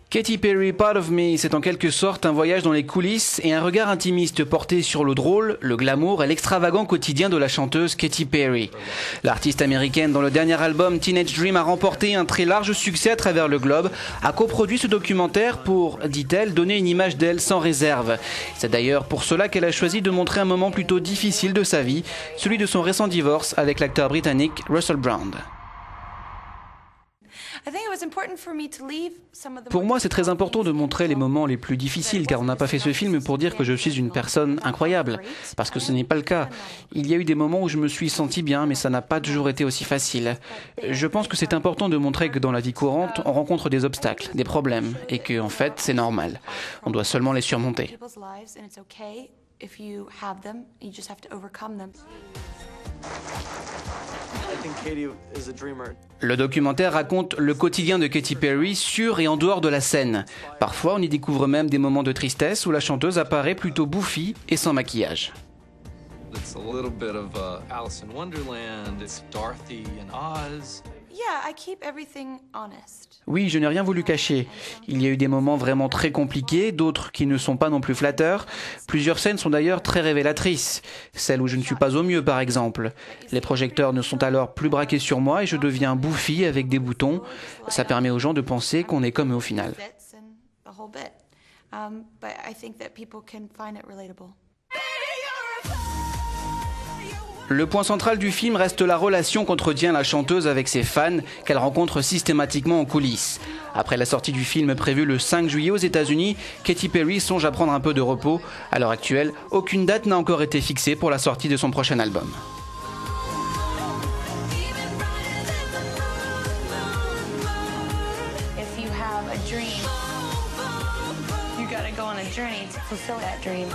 Katy Perry, Part of Me, c'est en quelque sorte un voyage dans les coulisses et un regard intimiste porté sur le drôle, le glamour et l'extravagant quotidien de la chanteuse Katy Perry. L'artiste américaine, dont le dernier album Teenage Dream a remporté un très large succès à travers le globe, a coproduit ce documentaire pour, dit-elle, donner une image d'elle sans réserve. C'est d'ailleurs pour cela qu'elle a choisi de montrer un moment plutôt difficile de sa vie, celui de son récent divorce avec l'acteur britannique Russell Brand. Pour moi, c'est très important de montrer les moments les plus difficiles, car on n'a pas fait ce film pour dire que je suis une personne incroyable, parce que ce n'est pas le cas. Il y a eu des moments où je me suis senti bien, mais ça n'a pas toujours été aussi facile. Je pense que c'est important de montrer que dans la vie courante, on rencontre des obstacles, des problèmes, et que, en fait, c'est normal. On doit seulement les surmonter. Le documentaire raconte le quotidien de Katy Perry sur et en dehors de la scène. Parfois, on y découvre même des moments de tristesse où la chanteuse apparaît plutôt bouffie et sans maquillage. It's a little bit of Alice in Wonderland, it's Dorothy and Oz. Oui, je n'ai rien voulu cacher. Il y a eu des moments vraiment très compliqués, d'autres qui ne sont pas non plus flatteurs. Plusieurs scènes sont d'ailleurs très révélatrices. Celle où je ne suis pas au mieux, par exemple. Les projecteurs ne sont alors plus braqués sur moi et je deviens bouffi avec des boutons. Ça permet aux gens de penser qu'on est comme eux au final. Le point central du film reste la relation qu'entretient la chanteuse avec ses fans, qu'elle rencontre systématiquement en coulisses. Après la sortie du film prévue le 5 juillet aux États-Unis, Katy Perry songe à prendre un peu de repos. À l'heure actuelle, aucune date n'a encore été fixée pour la sortie de son prochain album. If you have a dream, you gotta go on a journey to fulfill that dream.